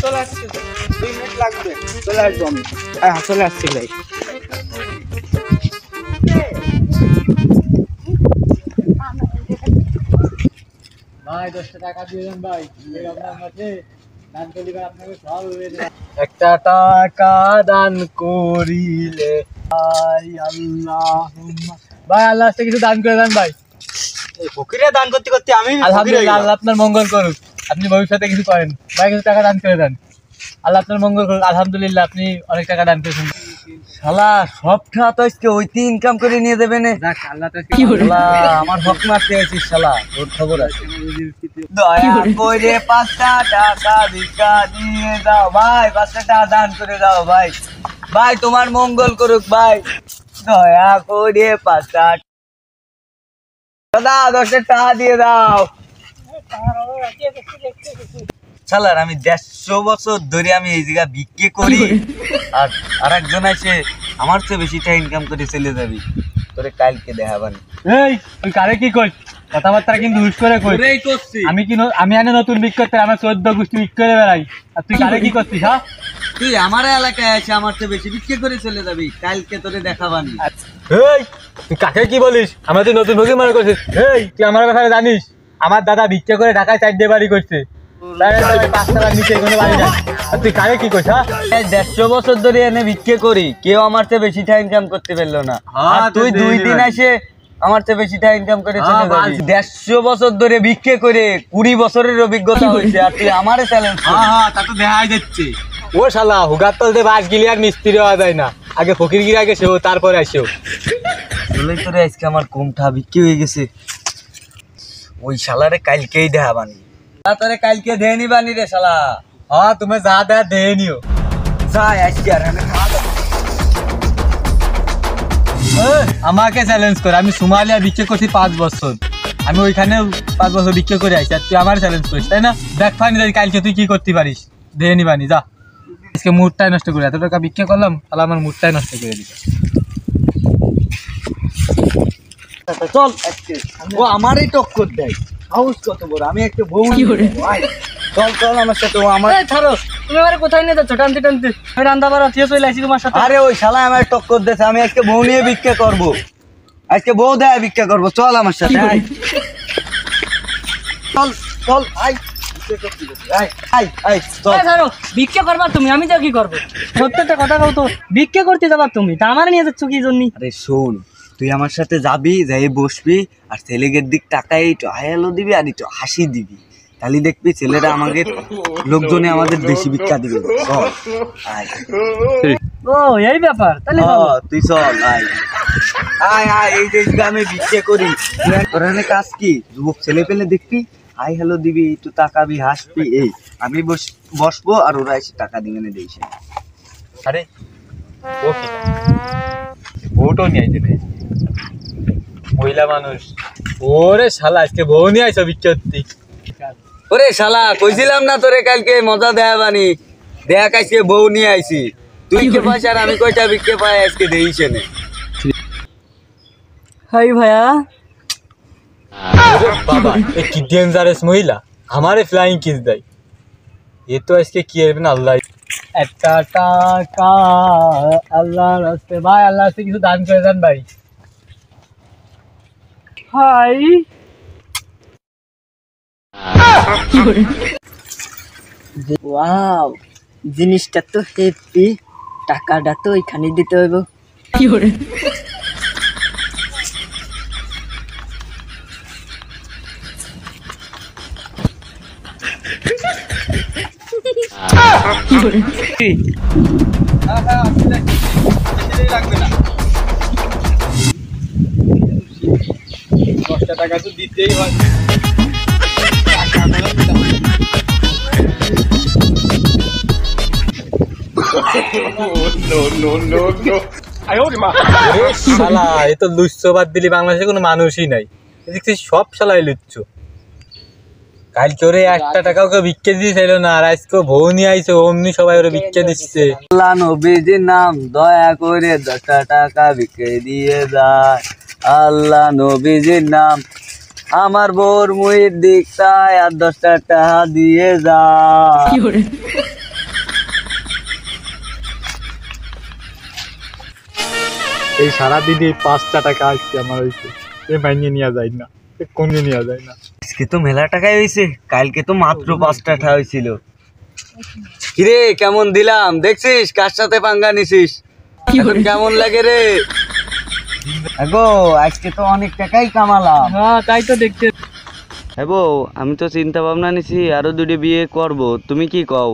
চলে আসছি, 2 মিনিট লাগবে, চলে আসবো আমি। হ্যাঁ চলে আসছি ভাই। ভাই 10 টাকা দিয়ে দেন ভাই, আপনার কাছে দান করলে আপনাকে সব হয়ে যাবে। একটা টাকা দান করিলে ভাই আল্লাহুম্মা, ভাই আল্লাহ থেকে কিছু দান করে দেন ভাই। এই ফকিরে দান করতে করতে আমি আলহামদুলিল্লাহ, আল্লাহ আপনার মঙ্গল করুক, আপনি ভবিষ্যতে কিছু করেন ভাই, কিছু টাকা দান করে দেন, আল্লাহ আপনার মঙ্গল করুক। আলহামদুলিল্লাহ, আপনি অনেক টাকা দান করেছেন। শালা সবটা তো আজকে ওইটি ইনকাম করে নিয়ে দেবে না। যাক, আল্লাহ তো শালা আমার হক মারতে আছিস শালা, তোর খবর আছে। দয়া করে 5টা টাকা ভিক্ষা দিয়ে দাও ভাই, 5টা টাকা দান করে দাও ভাই, ভাই তোমার মঙ্গল করুক ভাই, দয়া করে 5টা দাদা 10 টাকা দিয়ে দাও। শালার আমি 150 বছর ধরে আমি এই জায়গা বিক্রি করি, আর আরেকজন আছে আমার চেয়ে বেশি টাকা ইনকাম করে চলে যাবি, তোরে কালকে দেখাবানি। এই তুই কারে কি কই, কথাবার্তা কিন্তু হুশ করে কই। আমি কি আমি আনে নতুন বিক্রি করতে, আমার 14 গোষ্ঠী বিক্রি করে বেড়াই, আর তুই কারে কি করছিস? হ্যাঁ তুই আমার এলাকায় আছে, আমার চেয়ে বেশি বিক্রি করে চলে যাবি, কালকে তোরে দেখাবানি। এই তুই কাকে কি বলিস, আমরা তুই নতুন ভোগী মনে করছিস? এই তুই আমার ব্যাপারে জানিস, আমার দাদা ভিক্ষা করে ঢাকায় 4 দিয়ে বাড়ি করছে, 5 টাকার নিচে কোনো বাড়ি নাই, আর তুই কারে কি কইস? হ্যাঁ 150 বছর ধরে এনে বিক্রি করি, কেউ আমার চেয়ে বেশি টাকা ইনকাম করতে পারলো না, আর তুই 2 দিন এসে আমার চেয়ে বেশি টাকা ইনকাম করে চলে যাবি। 150 বছর ধরে বিক্রি করে 20 বছরের অভিজ্ঞতা হয়েছে, আর তুই আমারে চ্যালেঞ্জ? হ্যাঁ তা তো দেখাই যাচ্ছে। ও শালা হুগার তলতে বাস গিলি আর মিস্ত্রি হওয়া যায় না, আগে ফকির গিরি আগে সেও, তারপরে আসেও। বলেই তোরে আজকে আমার কোমটা বিক্রি হয়ে গেছে, ওই শালারে কালকেই দেখাবানি, তোরে কালকে দেয় নিবানি রে শালা। হ্যাঁ তুমি যা দেয়া দেয় নিও, যাই আসছি। আর আমি আমাকে চ্যালেঞ্জ করে, আমি সোমালিয়া বিক্রি করছি 5 বছর, আমি ওইখানে 5 বছর বিক্রি করে আসছি, আর তুই আমার চ্যালেঞ্জ করিস তাই না? দেখ ফানি কালকে তুই কি করতে পারিস, দেয় নিবানি যা। আজকে মুডটাই নষ্ট করে, এত টাকা বিক্রি করলাম, তাহলে আমার মুডটাই নষ্ট করে দিল। চল ও আমারই টক্কর দেয়, হাউস কত বড়, আমি একটা বউ। চল চল আমার সাথে, ও আমার। ছাড়ো, তুমি আমার কোথায় নিয়ে যাচ্ছ টানতে টানতে? আমি রান্না বাড়া দিয়ে চলে আসি তোমার সাথে। আরে ওই শালা আমার টক্কর দিয়েছে, আমি আজকে বউ নিয়ে ভিক্ষা করবো, আজকে বউ দেয় ভিক্ষা করবো, চল আমার সাথে আয়। চল চল আয়, ভিক্ষা করবা তুমি, আমি যা কি করবো? প্রত্যেকটা কথা কও তো, ভিক্ষা করতে যাবা তুমি, তা আমার নিয়ে যাচ্ছ কি জন্য? আরে শোন, তুই আমার সাথে যাবি, যাই বসবি, আর ছেলেদের দিক টাকায় একটু হায়ালো দিবি আর একটু হাসি দিবি, তাহলে দেখবি ছেলেরা আমাদের লোকজনে আমাদের বেশি ভিক্ষা দিবে। চল আয়। ও এই ব্যাপার, তাহলে তুই চল আয় আয় আয়, এই যে আমি ভিক্ষা করি, তোর এখানে কাজ কি? যুবক ছেলে পেলে দেখবি, হাই হ্যালো দিবি, একটু তাকাবি, হাসবি, এই আমি বসবো আর ওরা এসে টাকা দিবে না দিয়েছে। আরে ও কি বউটো নিয়ে আইছে রে, মহিলা মানুষ। ওরে শালা আজকে বউ নিয়ে আইছো বিক্রি করতে? ওরে শালা কইছিলাম না তোরে কালকে মজা দেখাবানি, দেখ আজকে বউ নিয়ে আইছি, তুই কে পাইছ আর আমি কয়টা বিক্রি পাই আজকে দেইছে না। হাই ভাইয়া, বাবা এ কি ডেঞ্জারাস মহিলা, আমারে ফ্লাইং কিস দেয়, এ তো আজকে কি হবে না আল্লাহ। একটা টাকা আল্লাহর রাস্তায়, ভাই আল্লাহ রাস্তায় কিছু দান করে দেন ভাই। হাই ওয়াও, জিনিসটা তো হেপি, টাকাটা তো এখানে দিতে হইব। কি করে টাকা তো দিতেই হয়। শালা এ তো লুচ্ছো বাদ দিলি, বাংলাদেশে কোনো মানুষই নাই, দেখছি সব শালাই লুচ্ছো। কালকে ওরে 1 টাকাও কেউ ভিক্ষে দিয়ে চাইল না, আর আজকে বউ নিয়ে আইছে, অমনি সবাই ওরে ভিক্ষে দিচ্ছে। আল্লাহ নবীজির নাম, দয়া করে 10টা টাকা ভিক্ষে দিয়ে যায়। আল্লাহ নবীজির নাম, আমার বউর মুহির দিক তাই আর 10টা টাকা দিয়ে যায়। এই সারাদিনে 5টা টাকা আসছে আমার হয়েছে, এ মাইনে নেওয়া যায় না, এ কমে নেওয়া যায় না। আজকে তো মেলা টাকাই হয়েছে, কালকে তো মাত্র 5টা টাকা হয়েছিল। কিরে কেমন দিলাম দেখছিস, কার সাথে পাঙ্গা নিছিস? এখন কেমন লাগে রে? আগো আজকে তো অনেক টাকাই কামালাম। হ্যাঁ তাই তো দেখতে। হ্যাঁ বউ, আমি তো চিন্তা ভাবনা নিছি আরো 2টি বিয়ে করব, তুমি কি কও?